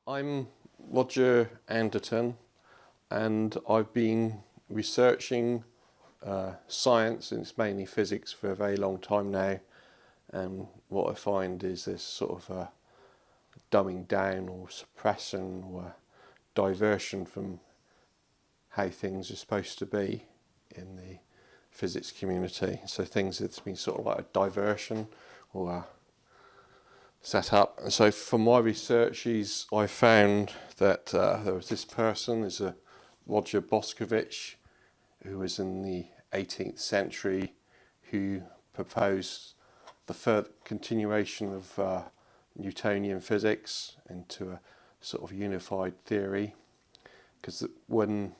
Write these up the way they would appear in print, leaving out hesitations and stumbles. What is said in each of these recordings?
I'm Roger Anderton, and I've been researching science, and it's mainly physics, for a very long time now. And what I find is this sort of dumbing down or suppression or diversion from how things are supposed to be in the physics community. So things that's been sort of like a diversion or set up. And so from my researches, I found that there was this person, there's a Roger Boskovich, who was in the 18th century, who proposed the further continuation of Newtonian physics into a sort of unified theory. Because when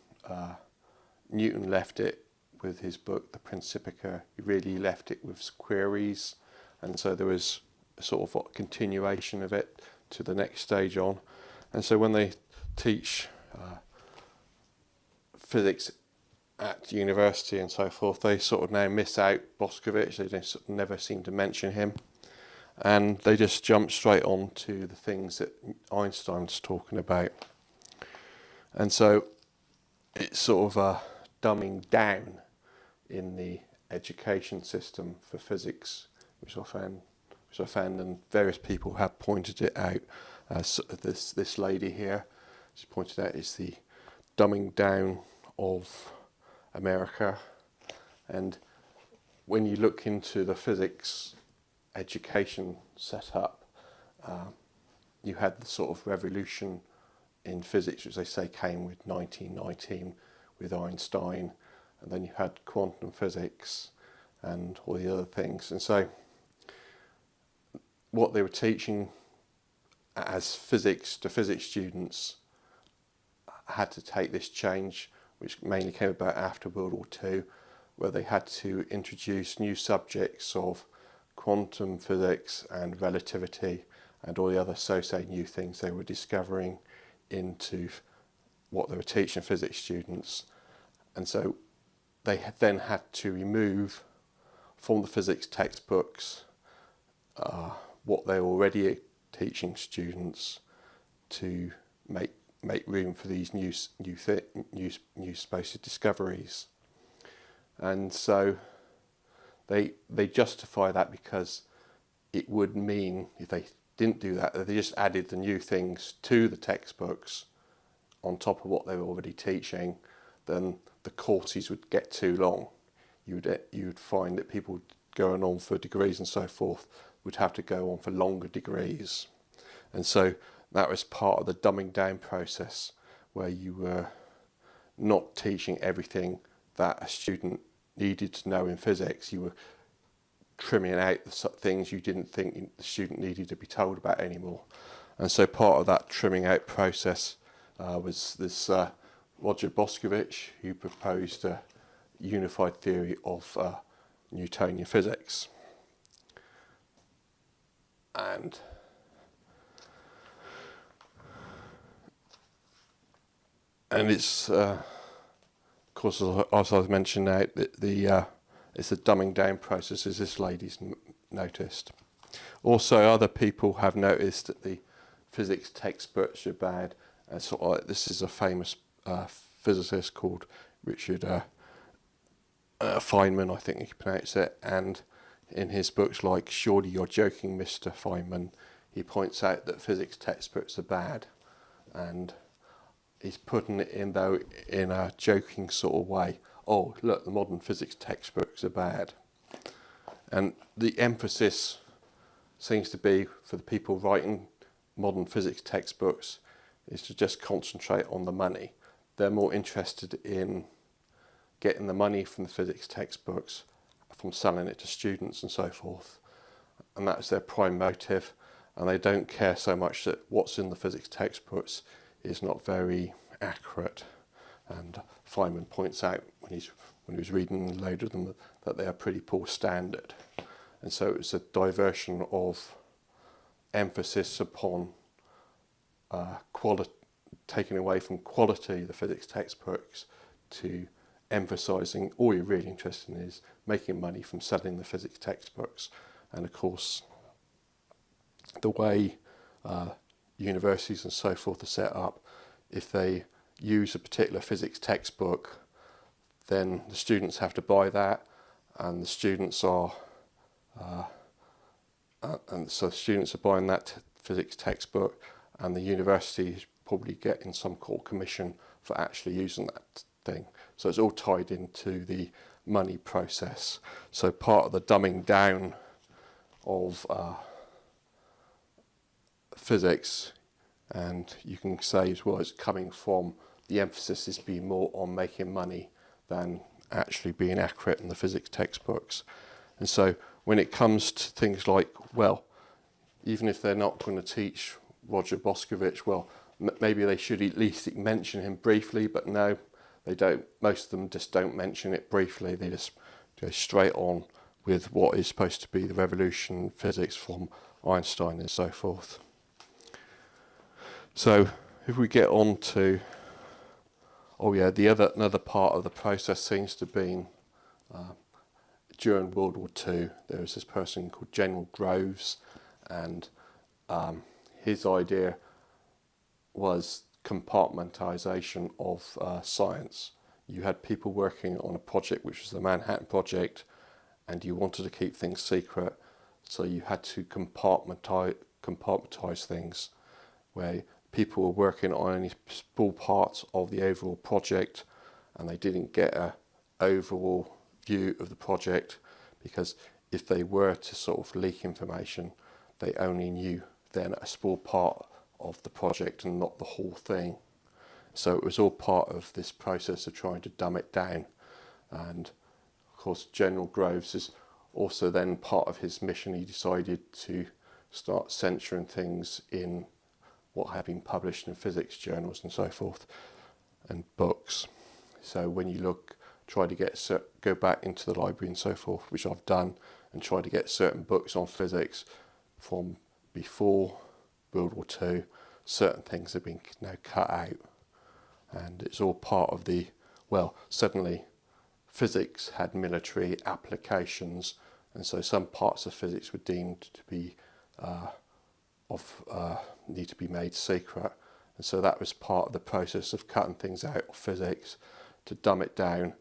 Newton left it with his book, The Principia, he really left it with queries, and so there was sort of a continuation of it to the next stage on. And so when they teach physics at university and so forth, they sort of now miss out Boskovich. They just never seem to mention him, and they just jump straight on to the things that Einstein's talking about. And so it's sort of dumbing down in the education system for physics, which I found, and various people have pointed it out. This lady here, she pointed out, is the dumbing down of America. And when you look into the physics education setup, you had the sort of revolution in physics, which they say came with 1919 with Einstein, and then you had quantum physics and all the other things. And so what they were teaching as physics to physics students had to take this change, which mainly came about after World War II, where they had to introduce new subjects of quantum physics and relativity and all the other so-say new things they were discovering into what they were teaching physics students. And so they then had to remove from the physics textbooks what they were already teaching students to make room for these new supposed discoveries. And so they justify that because it would mean, if they didn't do that, if they just added the new things to the textbooks on top of what they were already teaching, then the courses would get too long. You would find that people going on for degrees and so forth would have to go on for longer degrees. And so that was part of the dumbing down process, where you were not teaching everything that a student needed to know in physics. You were trimming out the things you didn't think the student needed to be told about anymore. And so part of that trimming out process was this Roger Boskovich, who proposed a unified theory of Newtonian physics. And it's, of course, as I was mentioning now, it's the dumbing down process, as this lady's noticed. Also, other people have noticed that the physics textbooks are bad. And sort of like, this is a famous physicist called Richard Feynman, I think you pronounce it, and in his books like Surely You're Joking, Mr. Feynman, he points out that physics textbooks are bad, and he's putting it in, though, in a joking sort of way. Oh, look, the modern physics textbooks are bad. And the emphasis seems to be, for the people writing modern physics textbooks, is to just concentrate on the money. They're more interested in getting the money from the physics textbooks, from selling it to students and so forth. And that's their prime motive. And they don't care so much that what's in the physics textbooks is not very accurate. And Feynman points out when he was reading a load of them that they are pretty poor standard. And so it's a diversion of emphasis upon quality, taking away from quality the physics textbooks, to emphasising all you're really interested in is making money from selling the physics textbooks. And of course, the way universities and so forth are set up, if they use a particular physics textbook, then the students have to buy that, and the students are students are buying that physics textbook, and the university is probably getting some sort of commission for actually using that thing. So it's all tied into the money process. So part of the dumbing down of physics, and you can say as well, it's coming from the emphasis is being more on making money than actually being accurate in the physics textbooks. And so when it comes to things like, well, even if they're not going to teach Roger Boskovich, well, maybe they should at least mention him briefly, but no, they don't. Most of them just don't mention it briefly. They just go straight on with what is supposed to be the revolution in physics from Einstein and so forth. So if we get on to, another part of the process seems to be during World War II, there was this person called General Groves, and his idea was compartmentalization of science. You had people working on a project which was the Manhattan Project, and you wanted to keep things secret, so you had to compartmentalize things, where people were working on only small parts of the overall project, and they didn't get an overall view of the project, because if they were to sort of leak information, they only knew then a small part of the project and not the whole thing. So it was all part of this process of trying to dumb it down. And of course General Groves is also then part of his mission. He decided to start censoring things in what had been published in physics journals and so forth, and books. So when you try to go back into the library and so forth, which I've done, and try to get certain books on physics from before World War II, certain things have been now cut out, and it's all part of suddenly physics had military applications, and so some parts of physics were deemed to be need to be made secret, and so that was part of the process of cutting things out of physics to dumb it down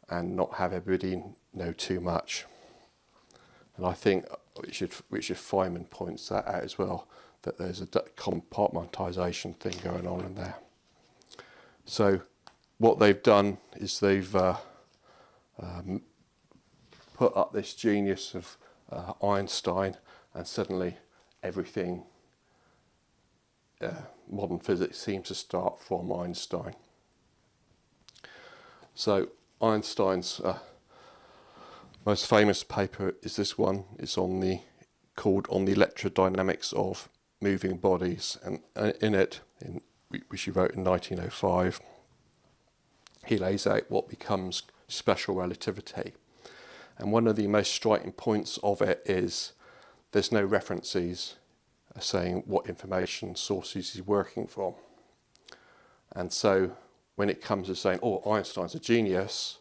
and not have everybody know too much. And I think Richard Feynman points that out as well, that there's a compartmentalization thing going on in there. So what they've done is they've put up this genius of Einstein, and suddenly everything, modern physics seems to start from Einstein. So Einstein's most famous paper is this one. It's called On the Electrodynamics of Moving Bodies, and in it, which he wrote in 1905, he lays out what becomes special relativity. And one of the most striking points of it is there's no references saying what information sources he's working from. And so when it comes to saying, Einstein's a genius,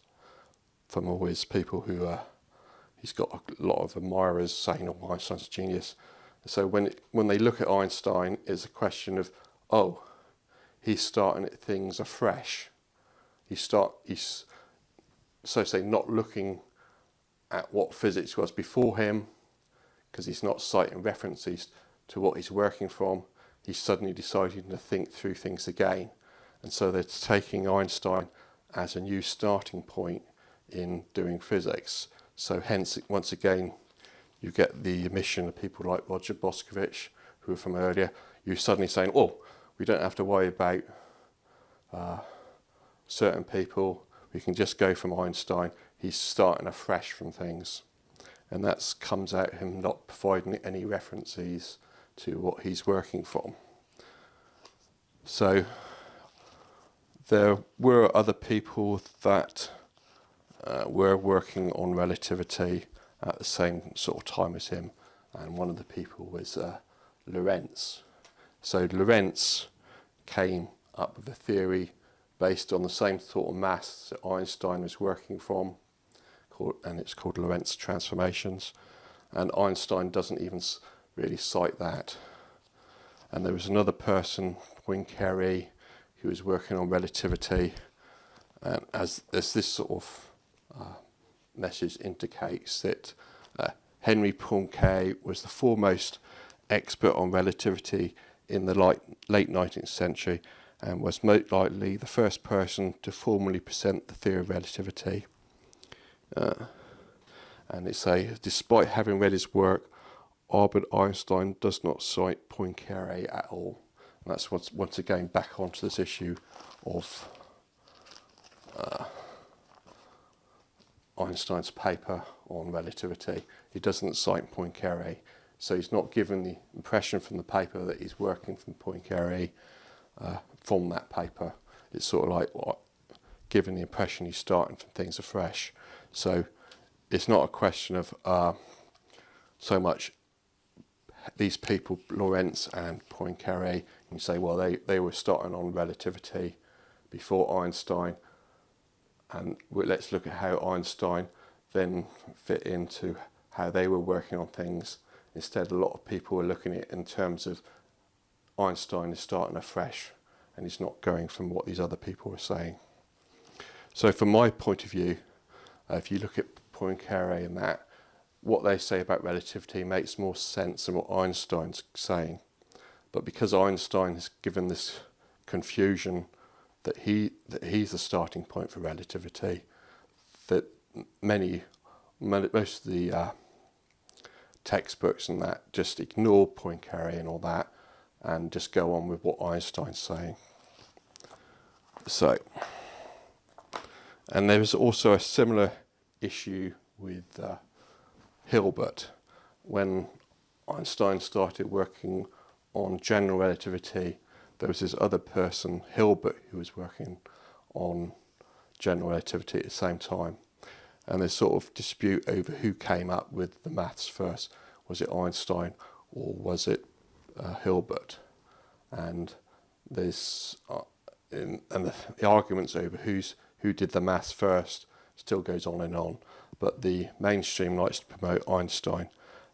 from all his people who he's got a lot of admirers saying, Einstein's a genius. So when they look at Einstein, it's a question of, he's starting at things afresh. He's not looking at what physics was before him, because he's not citing references to what he's working from. He's suddenly deciding to think through things again. And so they're taking Einstein as a new starting point in doing physics. So hence, once again, you get the omission of people like Roger Boskovich, who were from earlier. You're suddenly saying, we don't have to worry about certain people. We can just go from Einstein. He's starting afresh from things. And that comes out him not providing any references to what he's working from. So there were other people that were working on relativity at the same sort of time as him, and one of the people was Lorentz. So Lorentz came up with a theory based on the same sort of mass that Einstein was working from, and it's called Lorentz transformations, and Einstein doesn't even really cite that. And there was another person, Poincaré, who was working on relativity. And as this sort of message indicates, that Henri Poincaré was the foremost expert on relativity in the late 19th century, and was most likely the first person to formally present the theory of relativity. And it says, despite having read his work, Albert Einstein does not cite Poincaré at all. And that's once again back onto this issue of Einstein's paper on relativity. He doesn't cite Poincaré, so he's not given the impression from the paper that he's working from Poincaré from that paper. It's sort of like giving the impression he's starting from things afresh. So it's not a question of so much these people, Lorentz and Poincaré. You can say, well, they were starting on relativity before Einstein, and let's look at how Einstein then fit into how they were working on things. Instead, a lot of people are looking at it in terms of Einstein is starting afresh, and he's not going from what these other people are saying. So from my point of view, if you look at Poincaré and that, what they say about relativity makes more sense than what Einstein's saying. But because Einstein has given this confusion that he's the starting point for relativity, that most of the textbooks and that just ignore Poincaré and all that and just go on with what Einstein's saying. So, and there was also a similar issue with Hilbert. When Einstein started working on general relativity, there was this other person, Hilbert, who was working on general relativity at the same time. And there's sort of dispute over who came up with the maths first. Was it Einstein or was it Hilbert? And there's the arguments over who did the maths first still goes on and on. But the mainstream likes to promote Einstein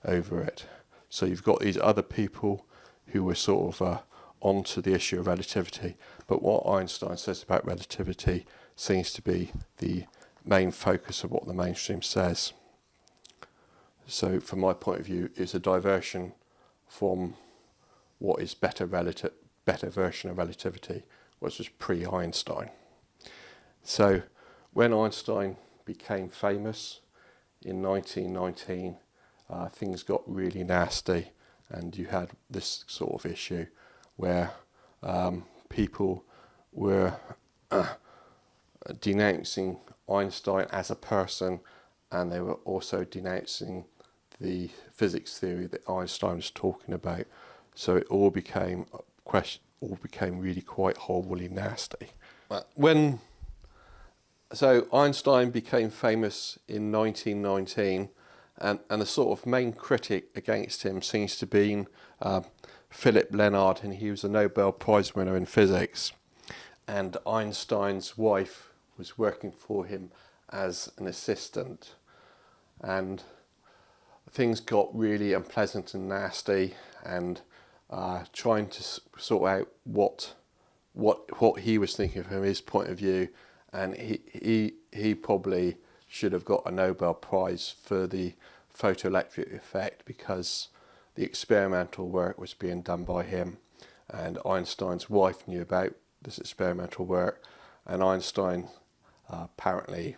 over it. So you've got these other people who were sort of onto the issue of relativity. But what Einstein says about relativity seems to be the main focus of what the mainstream says. So from my point of view, it's a diversion from what is better version of relativity, which was pre-Einstein. So when Einstein became famous in 1919, things got really nasty, and you had this sort of issue where people were denouncing Einstein as a person, and they were also denouncing the physics theory that Einstein was talking about. So it all became really quite horribly nasty. So Einstein became famous in 1919, and the sort of main critic against him seems to be Philip Lenard, and he was a Nobel Prize winner in physics. And Einstein's wife was working for him as an assistant, and things got really unpleasant and nasty, and trying to sort out what he was thinking from his point of view, and he probably should have got a Nobel Prize for the photoelectric effect, because the experimental work was being done by him, and Einstein's wife knew about this experimental work, and Einstein apparently,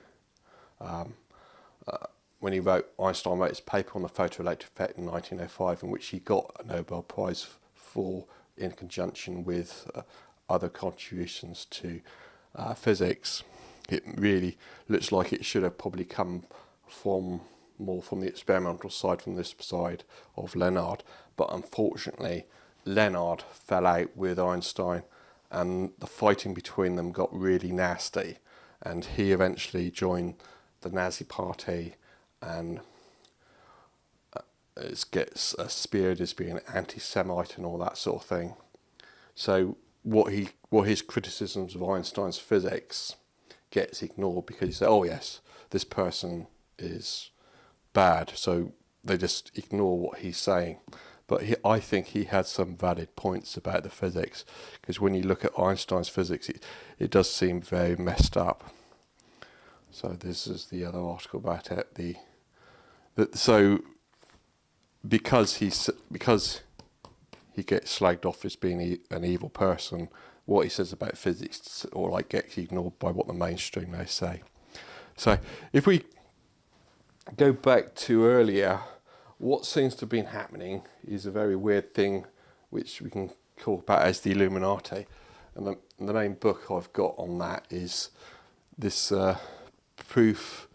when Einstein wrote his paper on the photoelectric effect in 1905, in which he got a Nobel Prize for, in conjunction with other contributions to physics. It really looks like it should have probably come more from the experimental side, from this side of Lenard. But unfortunately, Lenard fell out with Einstein, and the fighting between them got really nasty, and he eventually joined the Nazi Party and gets speared as being anti-Semite and all that sort of thing. So what his criticisms of Einstein's physics gets ignored, because you say, oh yes, this person is bad, so they just ignore what he's saying. But I think he had some valid points about the physics, because when you look at Einstein's physics, it does seem very messed up. So this is the other article about it. So because he gets slagged off as being an evil person, what he says about physics or like gets ignored by what the mainstream they say. So if we go back to earlier, what seems to have been happening is a very weird thing which we can call about as the Illuminati. And the main book I've got on that is this Proofs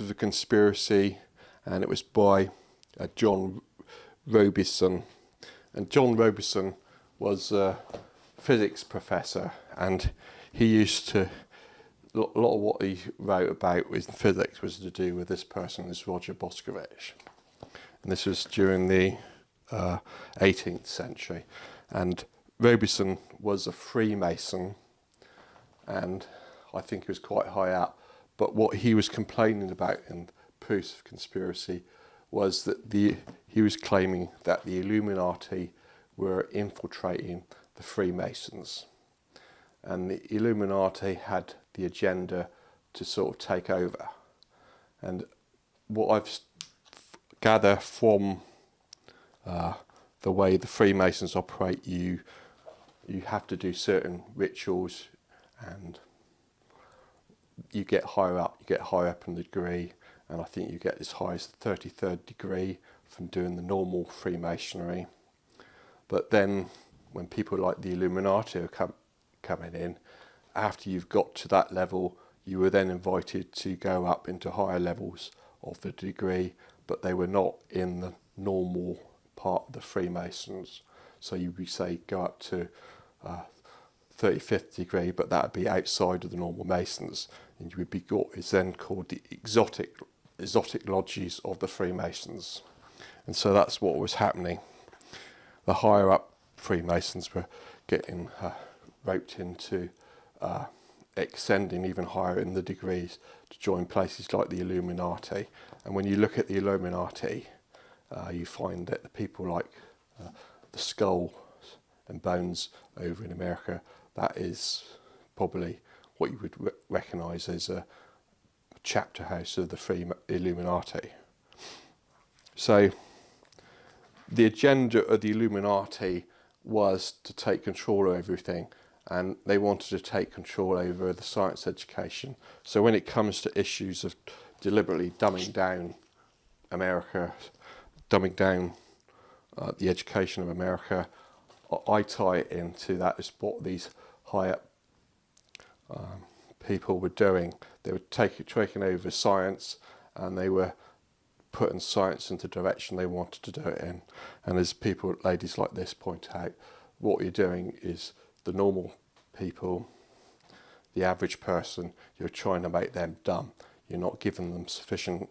of the Conspiracy, and it was by John Robison. And John Robison was a physics professor, and he used to, a lot of what he wrote about with physics was to do with this person, this Roger Boskovich. And this was during the 18th century. And Robison was a Freemason, and I think he was quite high up. But what he was complaining about in Proofs of Conspiracy was that he was claiming that the Illuminati were infiltrating the Freemasons. And the Illuminati had the agenda to sort of take over. And what I've gathered from the way the Freemasons operate, you have to do certain rituals, and you get higher up in the degree, and I think you get as high as the 33rd degree from doing the normal Freemasonry. But then when people like the Illuminati are coming in, after you've got to that level, you were then invited to go up into higher levels of the degree, but they were not in the normal part of the Freemasons. So you would say go up to 35th degree, but that would be outside of the normal Masons, and you would be what is then called the exotic lodges of the Freemasons. And so that's what was happening. The higher up Freemasons were getting roped into extending even higher in the degrees to join places like the Illuminati. And when you look at the Illuminati, you find that the people like the Skull and Bones over in America, that is probably what you would recognise as a chapter house of the Free Illuminati. So the agenda of the Illuminati was to take control of everything, and they wanted to take control over the science education. So when it comes to issues of deliberately dumbing down America, dumbing down the education of America, I tie it into that as what these high up people were doing. They were taking over science, and they were putting science into the direction they wanted to do it in. And as people, ladies like this point out, what you're doing is the normal people, the average person, you're trying to make them dumb. You're not giving them sufficient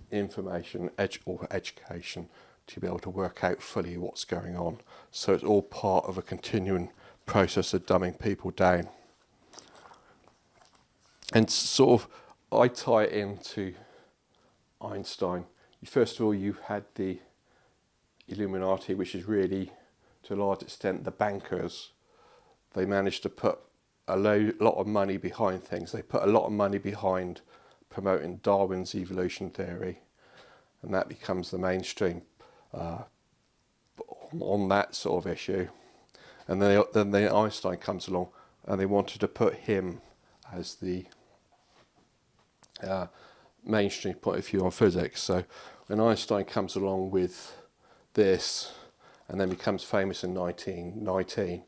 information or education to be able to work out fully what's going on. So it's all part of a continuing process of dumbing people down. And sort of, I tie it into Einstein. First of all, you had the Illuminati, which is really, to a large extent, the bankers. They managed to put a lot of money behind things. They put a lot of money behind promoting Darwin's evolution theory, and that becomes the mainstream on that sort of issue. And then Einstein comes along, and they wanted to put him as the mainstream point of view on physics. So when Einstein comes along with this and then becomes famous in 1919,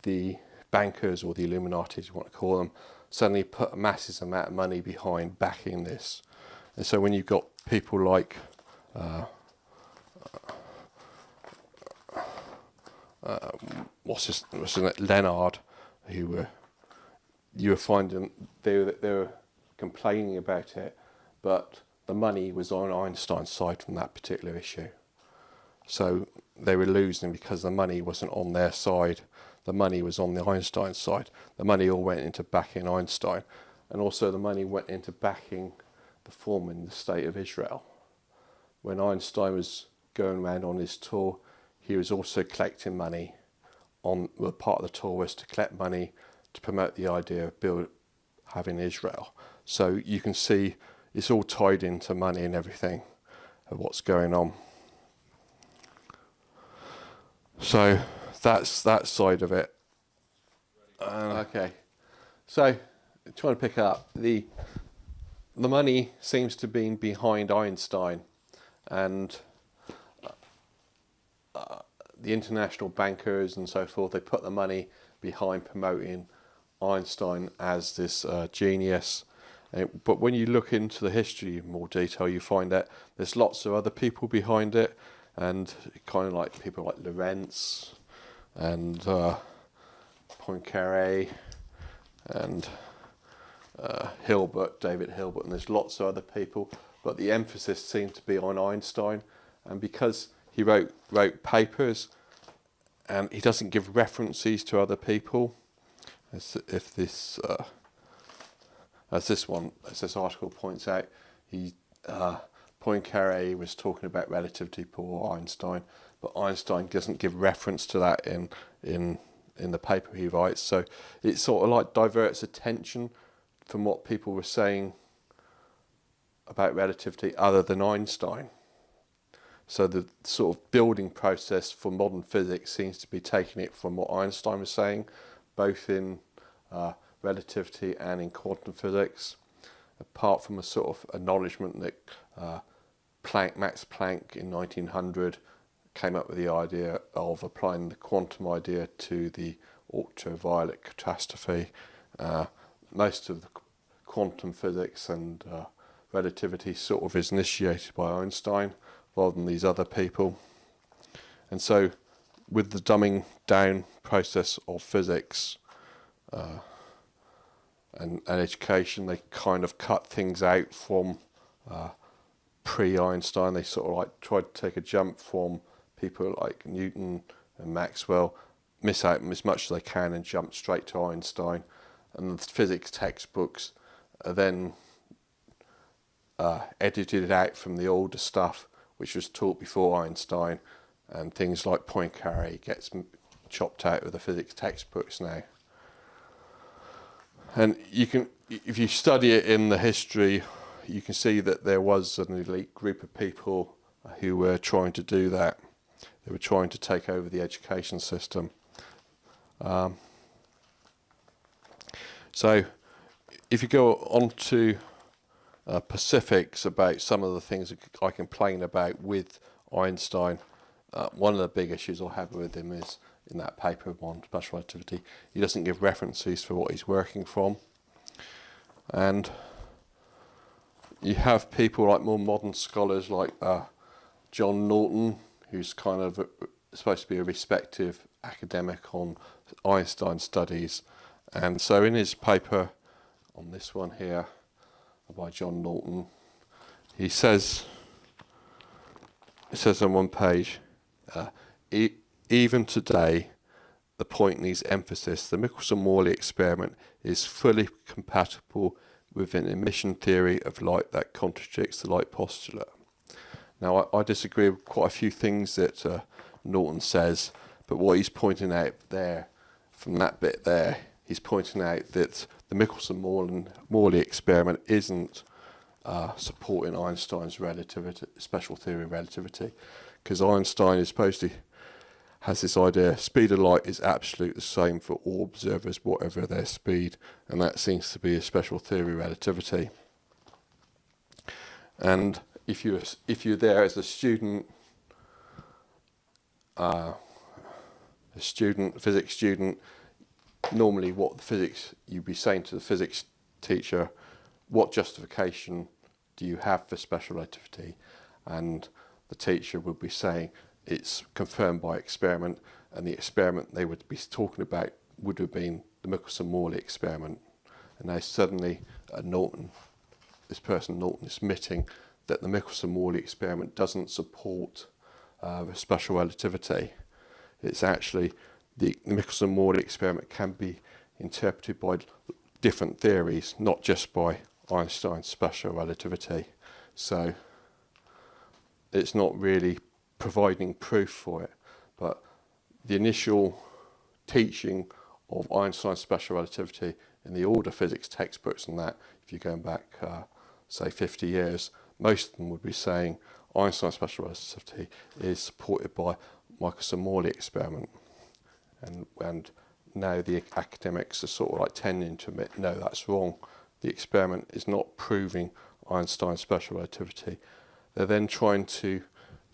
the bankers, or the Illuminati as you want to call them, suddenly put a massive amount of money behind backing this. And so when you've got people like Leonard, who you were finding they were complaining about it, but the money was on Einstein's side from that particular issue. So they were losing because the money wasn't on their side. The money was on the Einstein side. The money all went into backing Einstein, and also the money went into backing the forming the state of Israel. When Einstein was going around on his tour, he was also collecting money. Part of the tour was to collect money to promote the idea of having Israel. So you can see it's all tied into money and everything of what's going on. So that's that side of it. Okay, so trying to pick up the money seems to be behind Einstein, and the international bankers and so forth. They put the money behind promoting Einstein as this genius. But when you look into the history in more detail, you find that there's lots of other people behind it, and kind of like people like Lorentz and Poincaré and Hilbert, David Hilbert, and there's lots of other people. But the emphasis seemed to be on Einstein, and because he wrote papers and he doesn't give references to other people, as this article points out, Poincaré was talking about relativity for Einstein, but Einstein doesn't give reference to that in the paper he writes. So it sort of like diverts attention from what people were saying about relativity other than Einstein. So the sort of building process for modern physics seems to be taking it from what Einstein was saying, both in relativity and in quantum physics, apart from a sort of acknowledgement that Max Planck in 1900 came up with the idea of applying the quantum idea to the ultraviolet catastrophe. Most of the quantum physics and relativity sort of is initiated by Einstein rather than these other people. And so with the dumbing down process of physics and education, they kind of cut things out from pre-Einstein. They sort of like tried to take a jump from people like Newton and Maxwell, miss out as much as they can and jump straight to Einstein. And the physics textbooks are then edited out from the older stuff which was taught before Einstein, and things like Poincaré gets chopped out of the physics textbooks now. And you can, if you study it in the history, you can see that there was an elite group of people who were trying to do that. They were trying to take over the education system. So if you go on to specifics about some of the things I complain about with Einstein, one of the big issues I have with him is in that paper on special relativity, he doesn't give references for what he's working from. And you have people like more modern scholars like John Norton, who's kind of supposed to be a respected academic on Einstein studies. And so in his paper on this one here by John Norton, he says, it says on one page, even today, the point needs emphasis. The Michelson-Morley experiment is fully compatible with an emission theory of light that contradicts the light postulate. Now, I disagree with quite a few things that Norton says, but what he's pointing out there, from that bit there, he's pointing out that the Michelson-Morley experiment isn't supporting Einstein's relativity, special theory of relativity, because Einstein is supposed to has this idea speed of light is absolute the same for all observers, whatever their speed, and that seems to be a special theory of relativity. And if you're there as a student, physics student, normally what the physics you'd be saying to the physics teacher, what justification do you have for special relativity? And the teacher would be saying it's confirmed by experiment, and the experiment they would be talking about would have been the Michelson-Morley experiment. And now suddenly this person Norton is admitting that the Michelson-Morley experiment doesn't support special relativity. It's actually the Michelson-Morley experiment can be interpreted by different theories, not just by Einstein's special relativity. So it's not really providing proof for it. But the initial teaching of Einstein's special relativity in the older physics textbooks and that, if you're going back, say 50 years, most of them would be saying Einstein's special relativity is supported by Michelson-Morley experiment. And now the academics are sort of like tending to admit, no, that's wrong. The experiment is not proving Einstein's special relativity. They're then trying to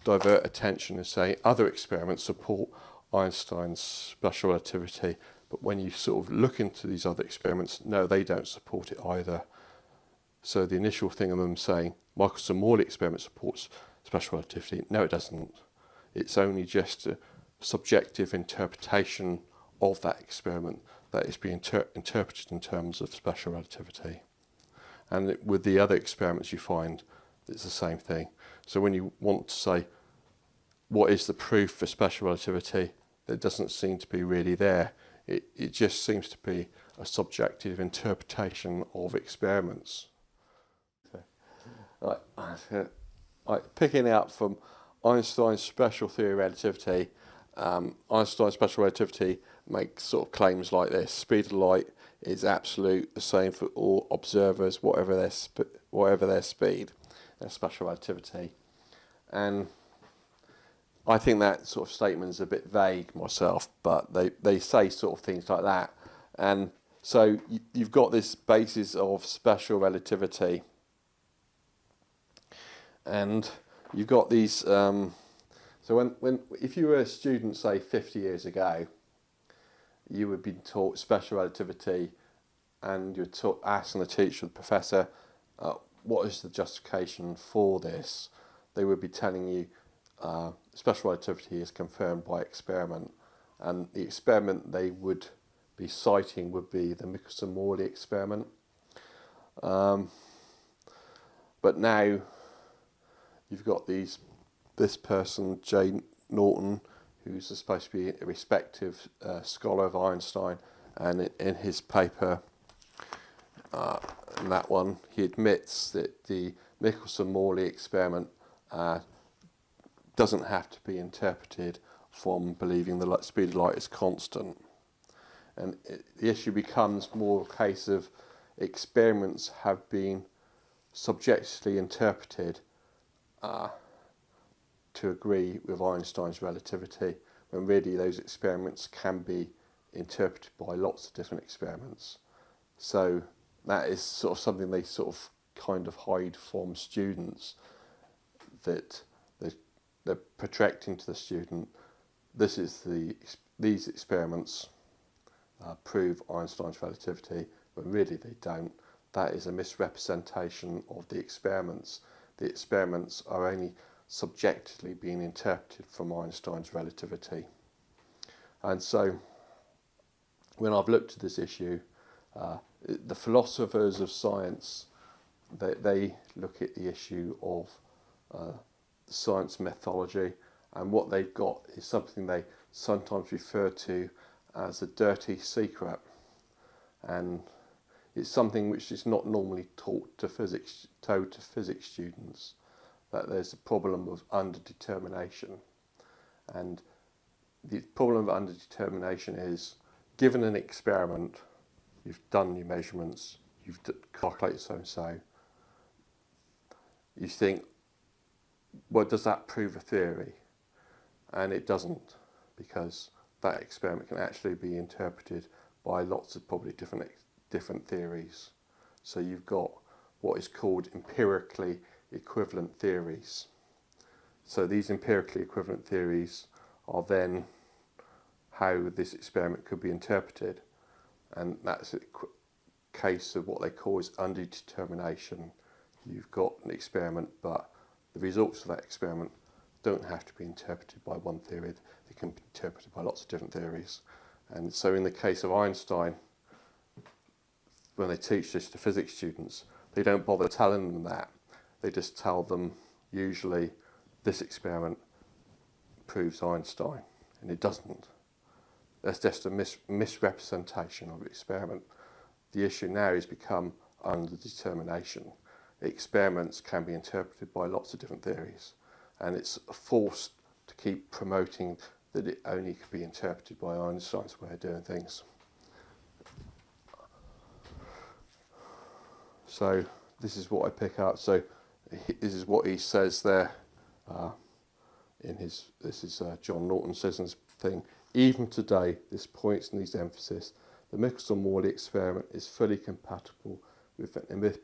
divert attention and say other experiments support Einstein's special relativity, but when you sort of look into these other experiments, no, they don't support it either. So the initial thing of them saying Michelson-Morley experiment supports special relativity, no, it doesn't. It's only just a subjective interpretation of that experiment that is being interpreted in terms of special relativity. And with the other experiments you find it's the same thing. So when you want to say what is the proof for special relativity, there doesn't seem to be really there. It just seems to be a subjective interpretation of experiments. Picking out from Einstein's special theory of relativity, Einstein's special relativity makes sort of claims like this: speed of light is absolute, the same for all observers, whatever their speed. Their special relativity. And I think that sort of statement is a bit vague myself, but they say sort of things like that. And so you've got this basis of special relativity, and you've got these. So if you were a student, say 50 years ago, you would be taught special relativity, and you're asking the teacher, the professor, what is the justification for this? They would be telling you special relativity is confirmed by experiment, and the experiment they would be citing would be the Michelson-Morley experiment. But now you've got this person, J. Norton, who's supposed to be a respected scholar of Einstein, and in his paper, in that one, he admits that the Michelson-Morley experiment doesn't have to be interpreted from believing the speed of light is constant. And the issue becomes more a case of experiments have been subjectively interpreted to agree with Einstein's relativity, when really those experiments can be interpreted by lots of different experiments. So that is sort of something they sort of kind of hide from students, that they're projecting to the student, these experiments prove Einstein's relativity, when really they don't. That is a misrepresentation of the experiments. The experiments are only subjectively being interpreted from Einstein's relativity. And so when I've looked at this issue, the philosophers of science, they look at the issue of science methodology, and what they've got is something they sometimes refer to as a dirty secret, and it's something which is not normally taught to physics students, that there's a problem of underdetermination. And the problem of underdetermination is, given an experiment, you've done your measurements, you've calculated so and so, you think, well, does that prove a theory? And it doesn't, because that experiment can actually be interpreted by lots of probably different theories. So you've got what is called empirically equivalent theories. So these empirically equivalent theories are then how this experiment could be interpreted, and that's a case of what they call is underdetermination. You've got an experiment, but the results of that experiment don't have to be interpreted by one theory, they can be interpreted by lots of different theories. And so in the case of Einstein, when they teach this to physics students, they don't bother telling them that. They just tell them, usually, this experiment proves Einstein, and it doesn't. That's just a misrepresentation of the experiment. The issue now has become underdetermination. Experiments can be interpreted by lots of different theories, and it's forced to keep promoting that it only could be interpreted by Einstein's way of doing things. So this is what I pick up. So this is what he says there. This is John Norton says in his thing. Even today, this points and needs emphasis. The Michelson-Morley experiment is fully compatible with an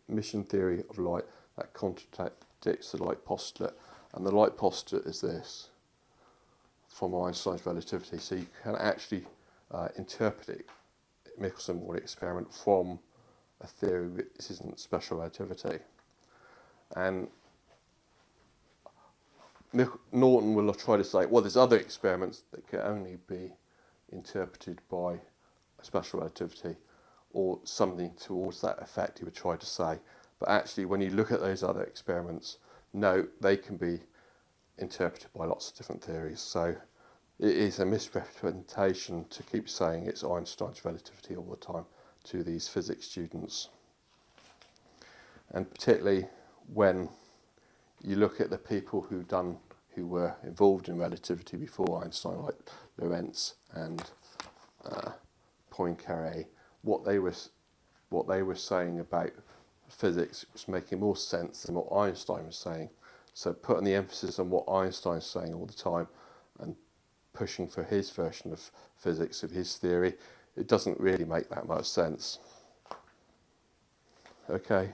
emission theory of light that contradicts the light postulate. And the light postulate is this, from Einstein's relativity. So you can actually interpret it, Michelson-Morley experiment, from a theory which isn't special relativity. And Norton will try to say, well, there's other experiments that can only be interpreted by special relativity, or something towards that effect, he would try to say. But actually, when you look at those other experiments, no, they can be interpreted by lots of different theories. So it is a misrepresentation to keep saying it's Einstein's relativity all the time to these physics students. And particularly when you look at the people who were involved in relativity before Einstein, like Lorentz and Poincaré, what they were saying about physics was making more sense than what Einstein was saying. So putting the emphasis on what Einstein's saying all the time and pushing for his version of physics, of his theory, it doesn't really make that much sense. Okay.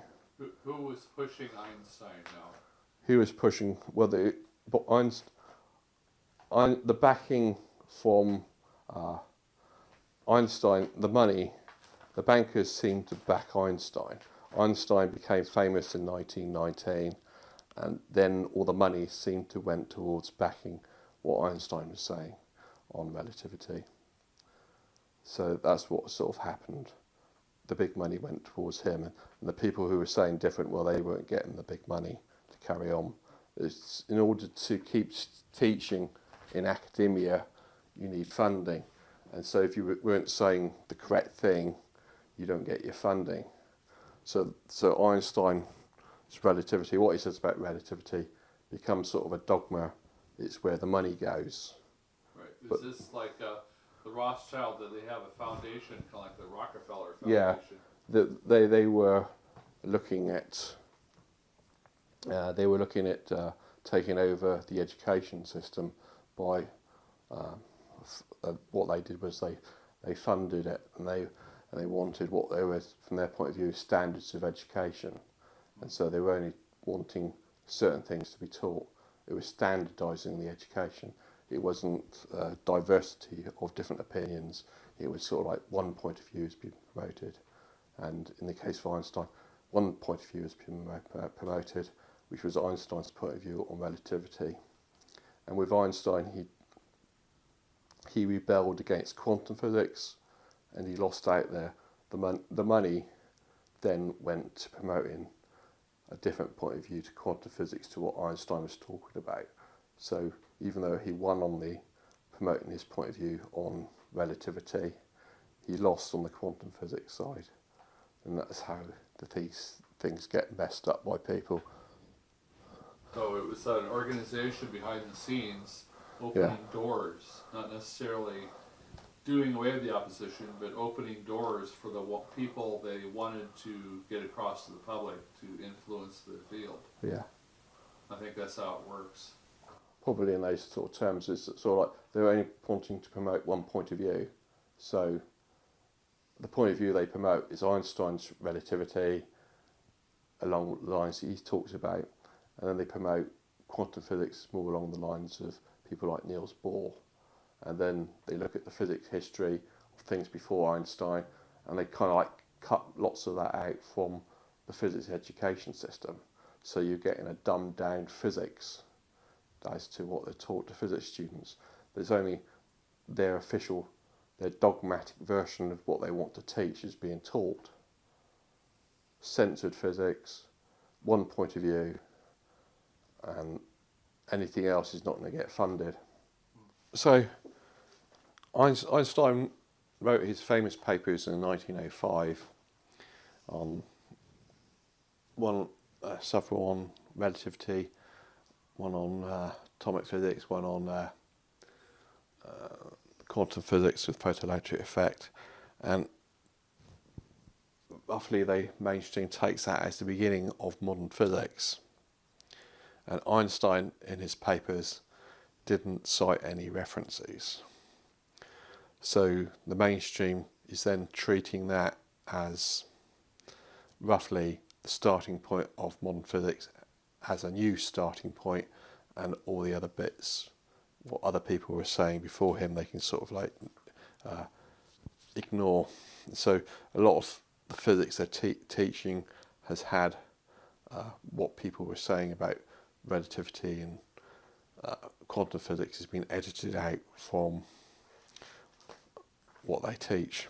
Who was pushing Einstein now? Who was pushing? Well, the backing from Einstein, the money, the bankers seemed to back Einstein. Einstein became famous in 1919, and then all the money seemed to went towards backing what Einstein was saying on relativity. So that's what sort of happened. The big money went towards him, and the people who were saying different, well, they weren't getting the big money to carry on. It's, in order to keep teaching in academia, you need funding. And so if you weren't saying the correct thing, you don't get your funding. So Einstein's relativity, what he says about relativity, becomes sort of a dogma. It's where the money goes. Right. Is this like the Rothschild, that they have a foundation, kind of like the Rockefeller Foundation? Yeah, they were looking at taking over the education system by what they did was they funded it, and they wanted what they were, from their point of view, standards of education, and so they were only wanting certain things to be taught. It was standardising the education. It wasn't diversity of different opinions. It was sort of like one point of view has been promoted, and in the case of Einstein, one point of view has been promoted, which was Einstein's point of view on relativity. And with Einstein, he rebelled against quantum physics, and he lost out there. The money then went to promoting a different point of view to quantum physics to what Einstein was talking about. So even though he won on the promoting his point of view on relativity, he lost on the quantum physics side. And that's how these things get messed up by people. So it was an organization behind the scenes opening doors, not necessarily doing away with the opposition, but opening doors for the people they wanted to get across to the public to influence the field. Yeah. I think that's how it works. Probably in those sort of terms, it's sort of like they're only wanting to promote one point of view. So the point of view they promote is Einstein's relativity along the lines he talks about, and then they promote quantum physics more along the lines of people like Niels Bohr. And then they look at the physics history of things before Einstein, and they kind of like cut lots of that out from the physics education system. So you're getting a dumbed down physics as to what they're taught to physics students. There's only their dogmatic version of what they want to teach is being taught. Censored physics, one point of view, and anything else is not going to get funded. So Einstein wrote his famous papers in 1905 on several on relativity, one on atomic physics, one on quantum physics with photoelectric effect, and roughly the mainstream takes that as the beginning of modern physics. And Einstein, in his papers, didn't cite any references. So the mainstream is then treating that as roughly the starting point of modern physics, as a new starting point, and all the other bits, what other people were saying before him, they can sort of like ignore. So a lot of the physics they're teaching has had what people were saying about relativity and quantum physics has been edited out from what they teach.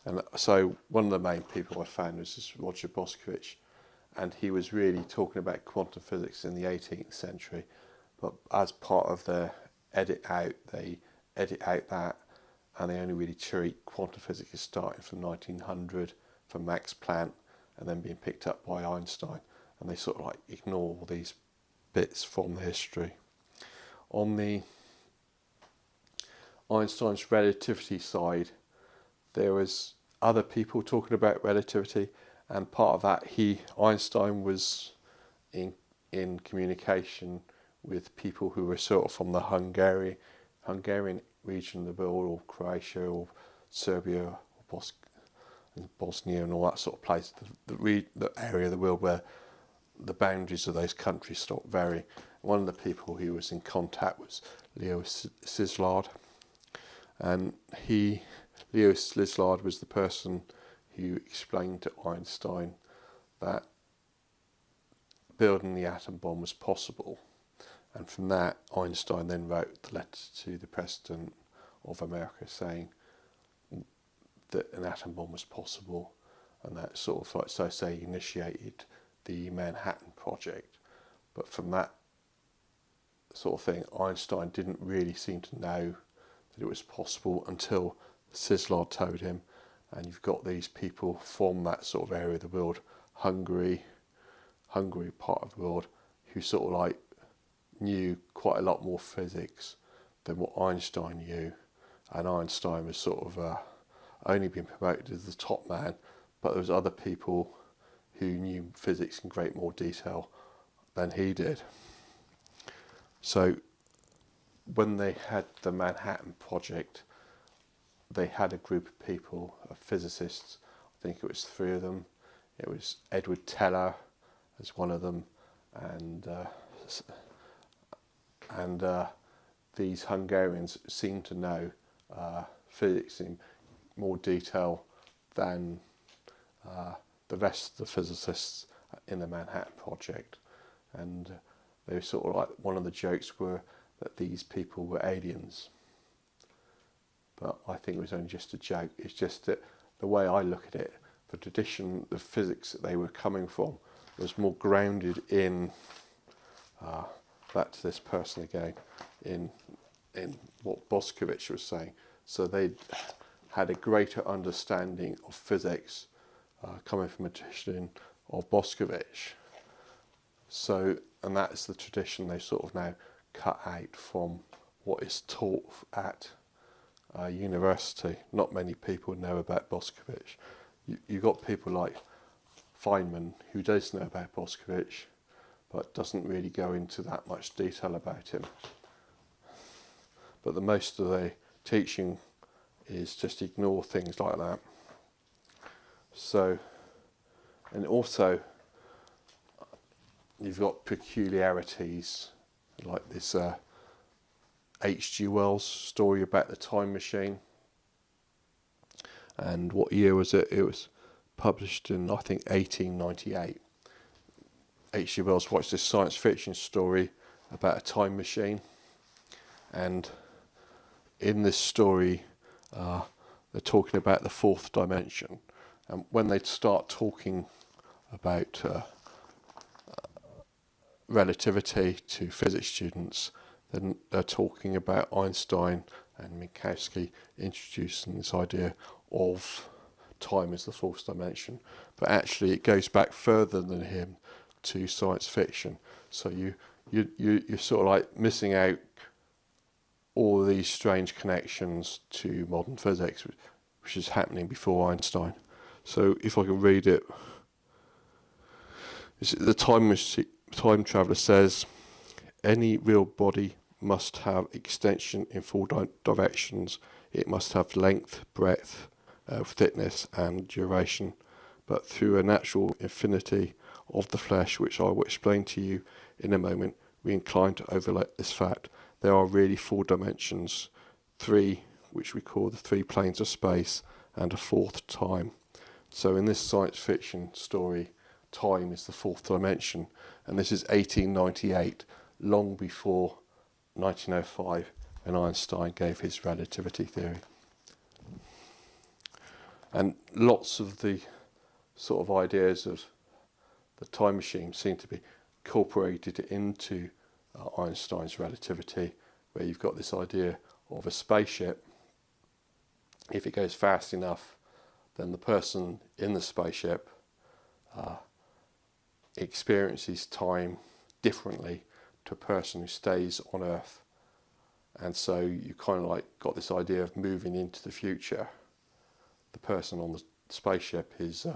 And so one of the main people I found was this Roger Boskovich, and he was really talking about quantum physics in the 18th century, but as part of their they edit out that, and they only really treat quantum physics as starting from 1900 from Max Planck and then being picked up by Einstein, and they sort of like ignore all these bits from the history. On the Einstein's relativity side, there was other people talking about relativity, and part of that Einstein was in communication with people who were sort of from the Hungarian region of the world, or Croatia or Serbia or Bosnia and all that sort of place, the area of the world where the boundaries of those countries stop varying. One of the people he was in contact was Leo Szilard, and Leo Szilard was the person who explained to Einstein that building the atom bomb was possible. And from that, Einstein then wrote the letter to the President of America saying that an atom bomb was possible, and that sort of like, so say, initiated the Manhattan Project. But from that sort of thing, Einstein didn't really seem to know that it was possible until Szilard told him. And you've got these people from that sort of area of the world, Hungary part of the world, who sort of like knew quite a lot more physics than what Einstein knew. And Einstein was sort of only being promoted as the top man, but there was other people who knew physics in great more detail than he did. So when they had the Manhattan Project, they had a group of people, of physicists. I think it was 3 of them. It was Edward Teller as one of them, and these Hungarians seemed to know physics in more detail than the rest of the physicists in the Manhattan Project. And they were sort of like, one of the jokes were that these people were aliens. But I think it was only just a joke. It's just that the way I look at it, the tradition, the physics that they were coming from was more grounded in, back to this person again, in what Boskovich was saying. So they had a greater understanding of physics coming from a tradition of Boskovich. So, and that's the tradition they sort of now cut out from what is taught at university. Not many people know about Boskovich. You've got people like Feynman, who does know about Boskovich, but doesn't really go into that much detail about him. But the most of the teaching is just ignore things like that. So, and also you've got peculiarities like this H.G. Wells story about the time machine. And what year was it? It was published in, I think, 1898. H.G. Wells writes this science fiction story about a time machine. And in this story, they're talking about the 4th dimension. And when they start talking about relativity to physics students, then they're talking about Einstein and Minkowski introducing this idea of time as the 4th dimension. But actually it goes back further than him to science fiction. So you're sort of like missing out all these strange connections to modern physics, which is happening before Einstein. So if I can read it, the time traveler says, any real body must have extension in four directions. It must have length, breadth, thickness, and duration. But through a natural infinity of the flesh, which I will explain to you in a moment, we incline to overlook this fact. There are really four dimensions, three, which we call the three planes of space, and a fourth, time. So in this science fiction story, time is the fourth dimension, and this is 1898, long before 1905, when Einstein gave his relativity theory. And lots of the sort of ideas of the time machine seem to be incorporated into Einstein's relativity, where you've got this idea of a spaceship. If it goes fast enough, then the person in the spaceship experiences time differently to a person who stays on Earth. And so you kind of like got this idea of moving into the future. The person on the spaceship is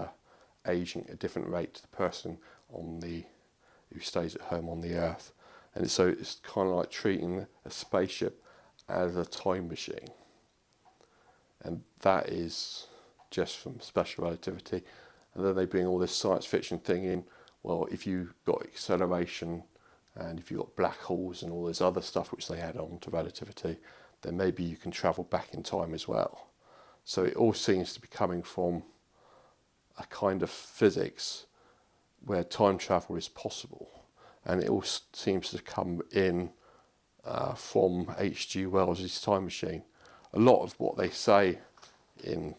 aging at a different rate to the person who stays at home on the Earth. And so it's kind of like treating a spaceship as a time machine. And that is just from special relativity. And then they bring all this science fiction thing in. Well, if you've got acceleration and if you've got black holes and all this other stuff which they add on to relativity, then maybe you can travel back in time as well. So it all seems to be coming from a kind of physics where time travel is possible. And it all seems to come in from H.G. Wells' Time Machine. A lot of what they say in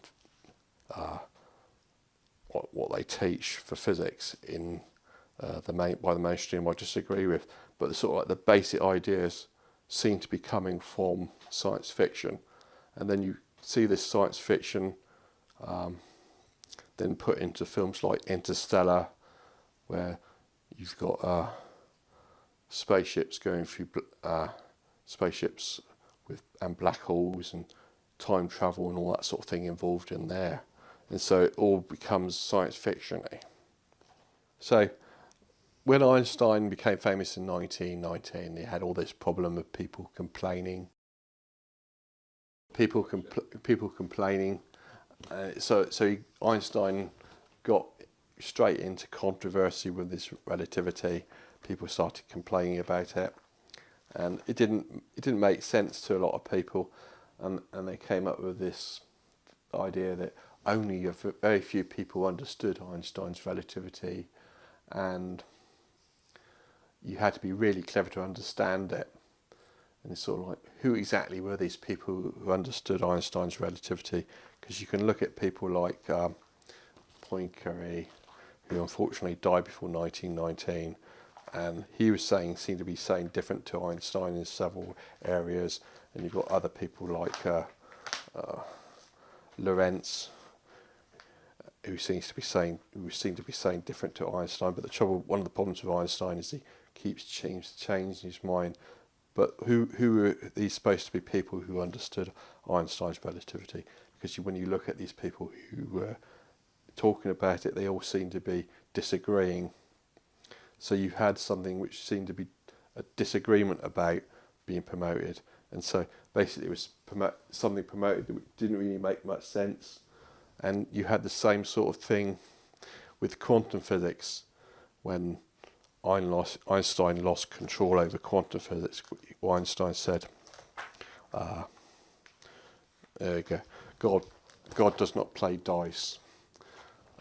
what they teach for physics in by the mainstream I disagree with, but the sort of like the basic ideas seem to be coming from science fiction. And then you see this science fiction then put into films like Interstellar, where you've got spaceships going through spaceships and black holes and time travel and all that sort of thing involved in there. And so it all becomes science fiction-y. So when Einstein became famous in 1919, he had all this problem of people complaining. Einstein got straight into controversy with this relativity. People started complaining about it, and it didn't make sense to a lot of people, and they came up with this idea that only very few people understood Einstein's relativity, and you had to be really clever to understand it. And it's sort of like, who exactly were these people who understood Einstein's relativity? Because you can look at people like Poincaré, who unfortunately died before 1919, and he seemed to be saying different to Einstein in several areas. And you've got other people like Lorentz, who seem to be saying different to Einstein. But one of the problems with Einstein is he keeps changing his mind. But who are these supposed to be people who understood Einstein's relativity? Because when you look at these people who were talking about it, they all seem to be disagreeing. So you had something which seemed to be a disagreement about being promoted. And so basically it was something promoted that didn't really make much sense. And you had the same sort of thing with quantum physics when Einstein lost control over quantum physics. Einstein said, there you go, God does not play dice.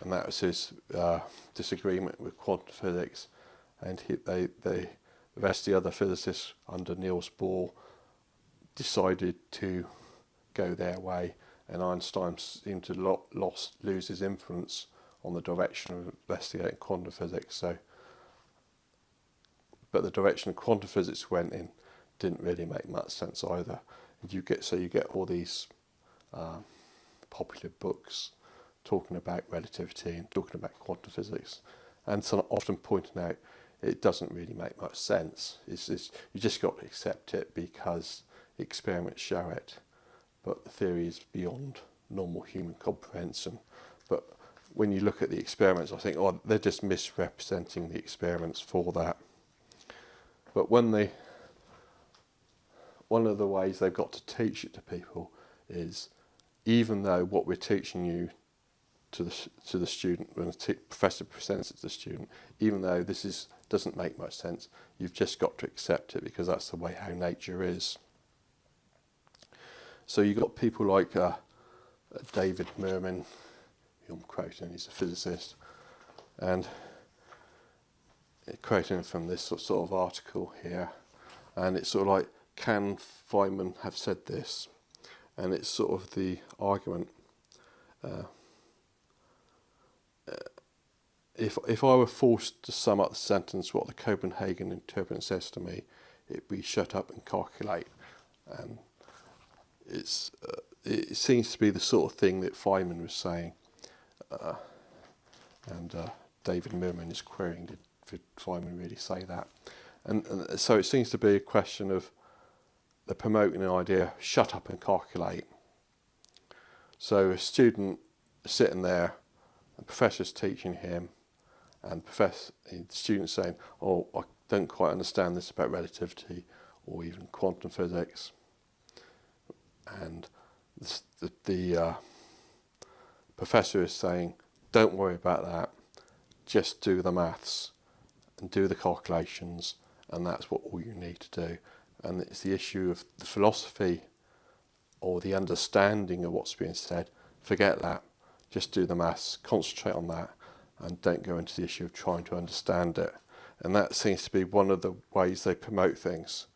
And that was his disagreement with quantum physics. And the rest of the other physicists under Niels Bohr decided to go their way, and Einstein seemed to lose his influence on the direction of investigating quantum physics. But the direction quantum physics went in didn't really make much sense either. And you get all these popular books talking about relativity and talking about quantum physics, and so often pointing out it doesn't really make much sense. You just got to accept it because experiments show it. But the theory is beyond normal human comprehension. But when you look at the experiments, I think, oh, they're just misrepresenting the experiments for that. But one of the ways they've got to teach it to people is, even though what we're teaching you to the student, when the professor presents it to the student, even though this doesn't make much sense, you've just got to accept it because that's the way how nature is. So you've got people like David Mermin, who I'm quoting, he's a physicist, and quoting from this sort of article here, and it's sort of like, can Feynman have said this? And it's sort of the argument, if I were forced to sum up the sentence, what the Copenhagen interpreter says to me, it'd be shut up and calculate. And it seems to be the sort of thing that Feynman was saying, and David Mermin is querying, did Feynman really say that? And so it seems to be a question of they're promoting an idea, shut up and calculate. So a student sitting there, the professor's teaching him, and the student's saying, oh, I don't quite understand this about relativity or even quantum physics. And the professor is saying, don't worry about that, just do the maths and do the calculations, and that's what all you need to do. And it's the issue of the philosophy or the understanding of what's being said. Forget that. Just do the maths, concentrate on that, and don't go into the issue of trying to understand it. And that seems to be one of the ways they promote things.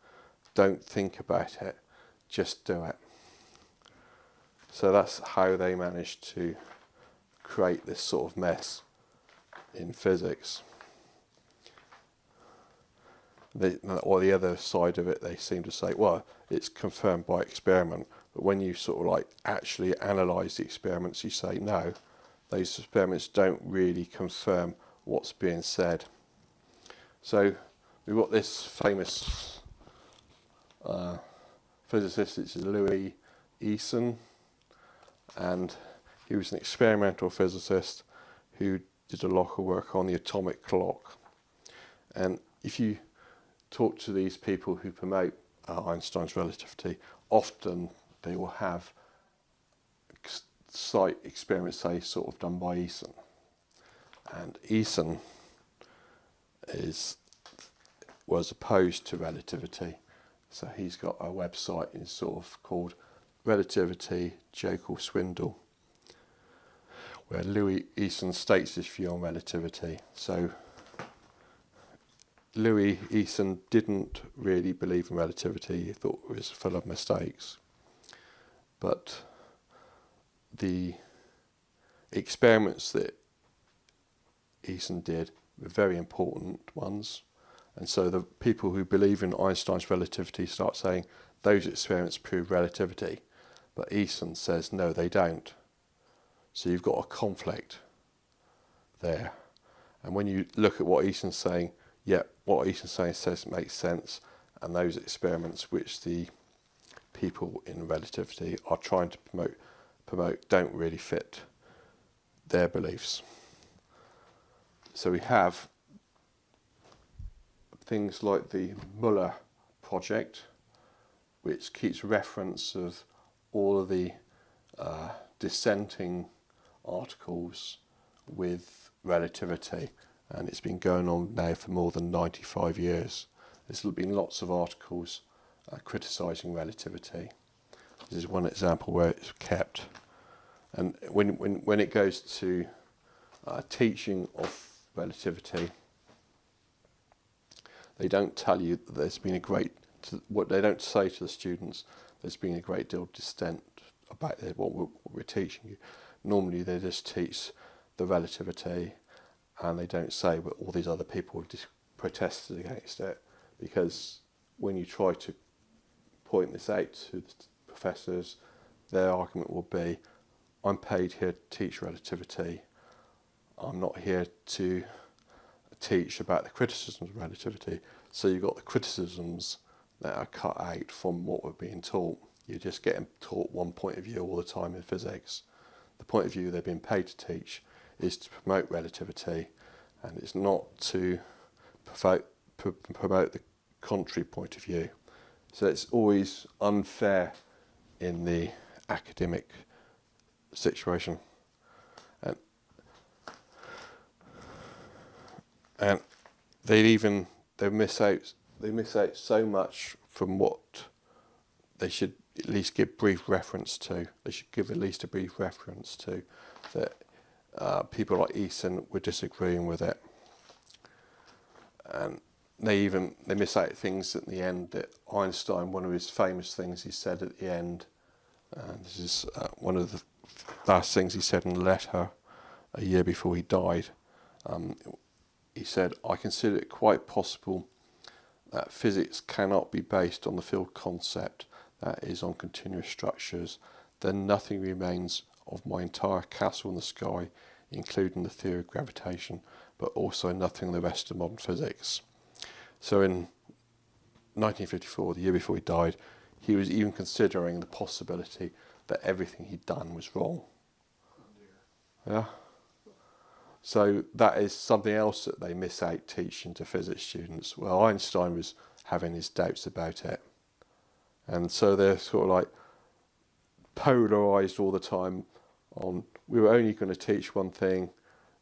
Don't think about it, just do it. So that's how they managed to create this sort of mess in physics. Or the other side of it, they seem to say, well, it's confirmed by experiment. But when you sort of like actually analyse the experiments, you say, no, those experiments don't really confirm what's being said. So we've got this famous physicist, it's Louis Eason, and he was an experimental physicist who did a lot of work on the atomic clock. And if you talk to these people who promote Einstein's relativity, often they will have site experiments, say, sort of done by Eason. And Eason was opposed to relativity. So he's got a website, it's sort of called Relativity, Joke or Swindle, where Louis Eason states his view on relativity. So Louis Eason didn't really believe in relativity. He thought it was full of mistakes. But the experiments that Eason did were very important ones. And so the people who believe in Einstein's relativity start saying those experiments prove relativity. But Eason says no, they don't. So you've got a conflict there. And when you look at what Eason's saying, what Eason's saying says makes sense, and those experiments which the people in relativity are trying to promote don't really fit their beliefs. So we have things like the Muller project, which keeps reference of all of the dissenting articles with relativity, and it's been going on now for more than 95 years. There's been lots of articles criticising relativity. This is one example where it's kept. And when it goes to teaching of relativity, they don't tell you that there's been what they don't say to the students, there's been a great deal of dissent about what we're teaching you. Normally they just teach the relativity, and they don't say, but all these other people have protested against it, because when you try to point this out to the professors, their argument will be, I'm paid here to teach relativity. I'm not here to teach about the criticisms of relativity. So you've got the criticisms that are cut out from what we're being taught. You're just getting taught one point of view all the time in physics. The point of view they've been paid to teach is to promote relativity, and it's not to promote the contrary point of view. So it's always unfair in the academic situation. And they miss out so much from what they should at least give brief reference to. They should give at least a brief reference to that. People like Eason were disagreeing with it, and they miss out things at the end that Einstein, one of his famous things he said at the end, and this is one of the last things he said in a letter a year before he died. He said, "I consider it quite possible that physics cannot be based on the field concept, that is, on continuous structures. Then nothing remains of my entire castle in the sky, including the theory of gravitation, but also nothing of the rest of modern physics." So in 1954, the year before he died, he was even considering the possibility that everything he'd done was wrong. Yeah. So that is something else that they miss out teaching to physics students. Well, Einstein was having his doubts about it. And so they're sort of like polarised all the time on, we were only going to teach one thing,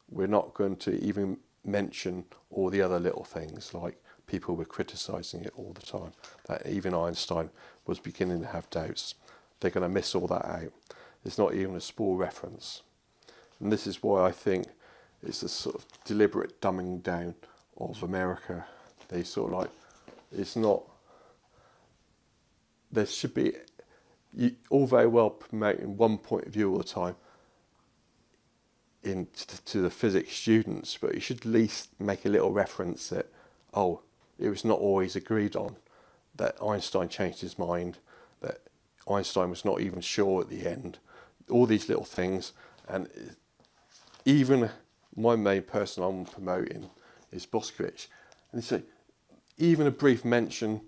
we're not going to even mention all the other little things, like people were criticising it all the time. That even Einstein was beginning to have doubts. They're going to miss all that out. There's not even a small reference. And this is why I think it's a sort of deliberate dumbing down of America. They sort of like, it's not, there should be, all very well promoting one point of view all the time to the physics students, but you should at least make a little reference that, oh, it was not always agreed on, that Einstein changed his mind, that Einstein was not even sure at the end, all these little things. And even my main person I'm promoting is Boskovich. And so even a brief mention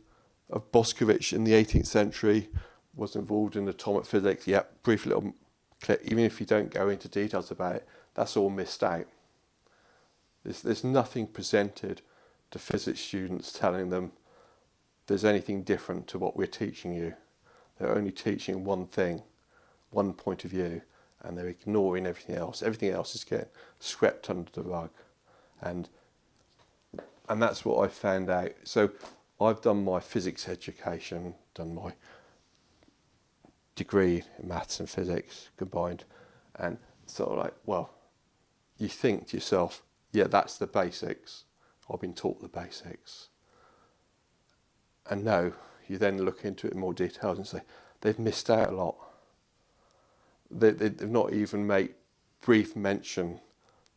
of Boskovich in the 18th century was involved in atomic physics. Yep, brief little clip. Even if you don't go into details about it, that's all missed out. There's nothing presented to physics students telling them there's anything different to what we're teaching you. They're only teaching one thing, one point of view, and they're ignoring everything else. Everything else is getting swept under the rug. And that's what I found out. So I've done my physics education, done my degree in maths and physics combined, and sort of like, well, you think to yourself, yeah, that's the basics. I've been taught the basics. And no, you then look into it in more detail and say, they've missed out a lot. They've not even made brief mention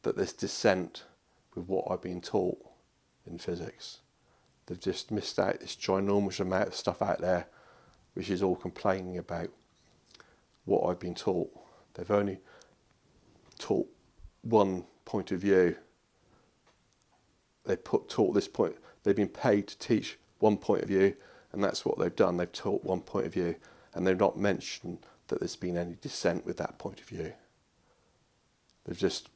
that there's dissent with what I've been taught in physics. They've just missed out this ginormous amount of stuff out there, which is all complaining about what I've been taught. They've only taught one point of view. Taught this point. They've been paid to teach one point of view, and that's what they've done. They've taught one point of view, and they've not mentioned that there's been any dissent with that point of view. It's just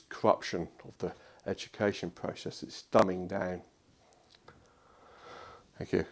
corruption of the education process. It's dumbing down. Thank you.